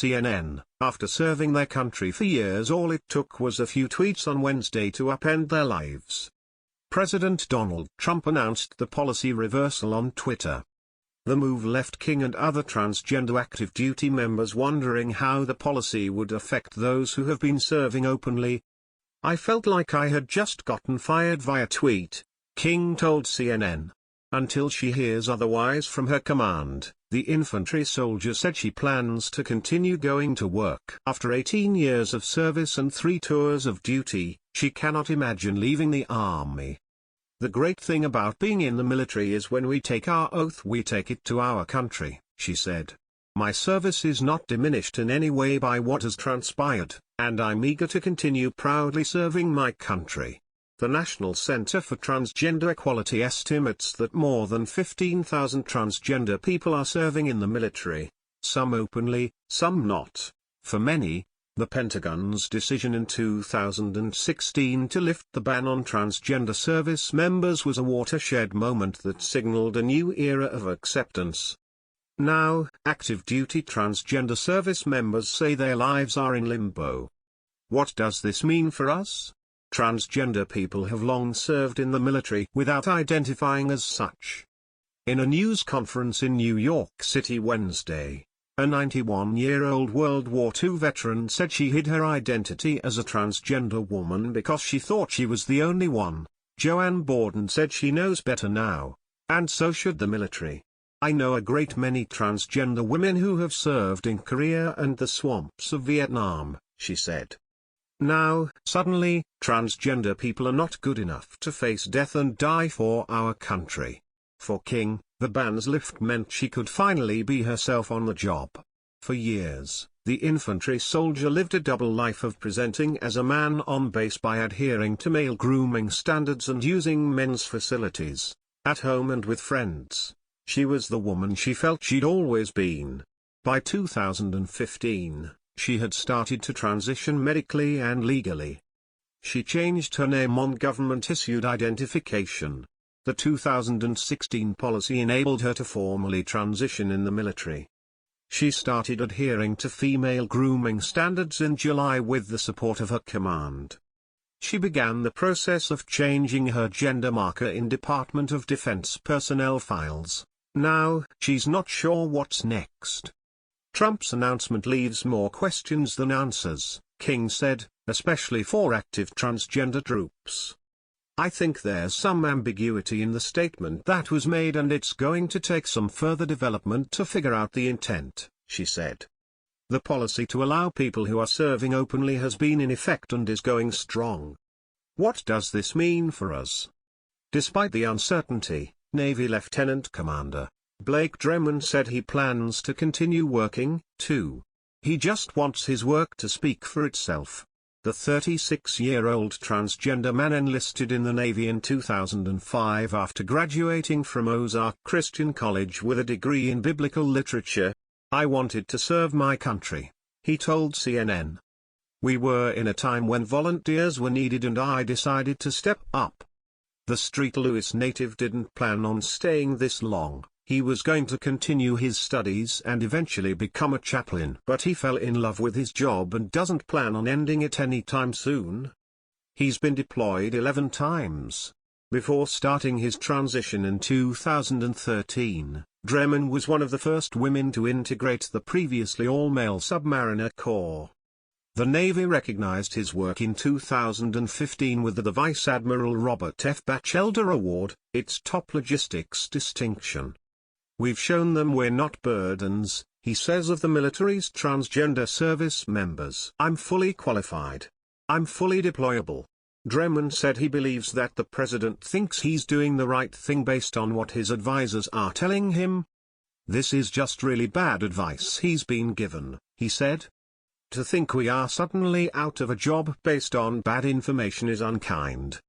CNN, after serving their country for years all it took was a few tweets on Wednesday to upend their lives. President Donald Trump announced the policy reversal on Twitter. The move left King and other transgender active duty members wondering how the policy would affect those who have been serving openly. "I felt like I had just gotten fired via tweet," King told CNN. Until she hears otherwise from her command, the infantry soldier said she plans to continue going to work. After 18 years of service and 3 tours of duty, she cannot imagine leaving the army. "The great thing about being in the military is when we take our oath we take it to our country," she said. "My service is not diminished in any way by what has transpired, and I'm eager to continue proudly serving my country." The National Center for Transgender Equality estimates that more than 15,000 transgender people are serving in the military, some openly, some not. For many, the Pentagon's decision in 2016 to lift the ban on transgender service members was a watershed moment that signaled a new era of acceptance. Now, active duty transgender service members say their lives are in limbo. What does this mean for us? Transgender people have long served in the military without identifying as such. In a news conference in New York City Wednesday, a 91-year-old World War II veteran said she hid her identity as a transgender woman because she thought she was the only one. Joanne Borden said she knows better now, and so should the military. "I know a great many transgender women who have served in Korea and the swamps of Vietnam," she said. Now, suddenly, transgender people are not good enough to face death and die for our country. For King, the ban's lift meant she could finally be herself on the job. For years, the infantry soldier lived a double life of presenting as a man on base by adhering to male grooming standards and using men's facilities, at home and with friends. She was the woman she felt she'd always been. By 2015, she had started to transition medically and legally. She changed her name on government-issued identification. The 2016 policy enabled her to formally transition in the military. She started adhering to female grooming standards in July with the support of her command. She began the process of changing her gender marker in Department of Defense personnel files. Now, she's not sure what's next. Trump's announcement leaves more questions than answers, King said, especially for active transgender troops. "I think there's some ambiguity in the statement that was made and it's going to take some further development to figure out the intent," she said. "The policy to allow people who are serving openly has been in effect and is going strong. What does this mean for us?" Despite the uncertainty, Navy Lieutenant Commander Blake Dreman said he plans to continue working, too. He just wants his work to speak for itself. The 36-year-old transgender man enlisted in the Navy in 2005 after graduating from Ozark Christian College with a degree in biblical literature. "I wanted to serve my country," he told CNN. "We were in a time when volunteers were needed and I decided to step up." The St. Louis native didn't plan on staying this long. He was going to continue his studies and eventually become a chaplain, but he fell in love with his job and doesn't plan on ending it anytime soon. He's been deployed 11 times. Before starting his transition in 2013, Dreman was one of the first women to integrate the previously all-male Submariner Corps. The Navy recognized his work in 2015 with the Vice Admiral Robert F. Batchelder Award, its top logistics distinction. "We've shown them we're not burdens," he says of the military's transgender service members. "I'm fully qualified. I'm fully deployable." Dreman said he believes that the president thinks he's doing the right thing based on what his advisors are telling him. "This is just really bad advice he's been given," he said. "To think we are suddenly out of a job based on bad information is unkind."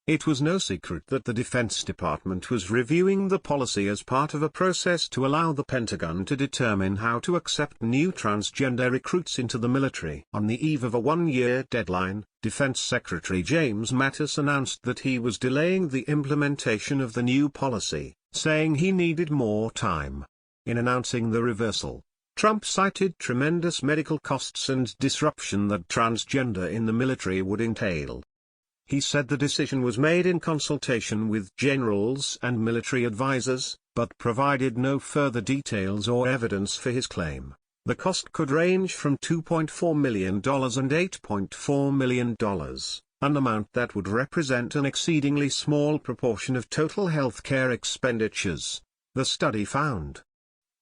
It was no secret that the Defense Department was reviewing the policy as part of a process to allow the Pentagon to determine how to accept new transgender recruits into the military. On the eve of a one-year deadline, Defense Secretary James Mattis announced that he was delaying the implementation of the new policy, saying he needed more time. In announcing the reversal, Trump cited tremendous medical costs and disruption that transgender in the military would entail. He said the decision was made in consultation with generals and military advisors, but provided no further details or evidence for his claim. The cost could range from $2.4 million and $8.4 million, an amount that would represent an exceedingly small proportion of total healthcare expenditures, the study found.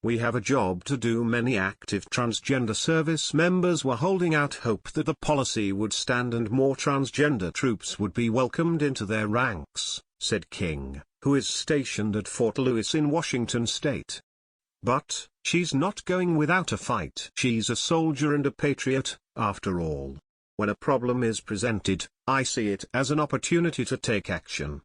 We have a job to do. Many active transgender service members were holding out hope that the policy would stand and more transgender troops would be welcomed into their ranks, said King, who is stationed at Fort Lewis in Washington state. But, she's not going without a fight. She's a soldier and a patriot, after all. When a problem is presented, I see it as an opportunity to take action.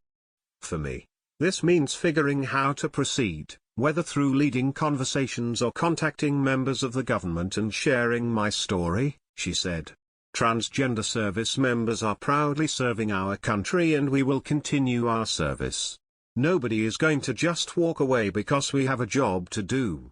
For me, this means figuring how to proceed, whether through leading conversations or contacting members of the government and sharing my story, she said. Transgender service members are proudly serving our country and we will continue our service. Nobody is going to just walk away because we have a job to do.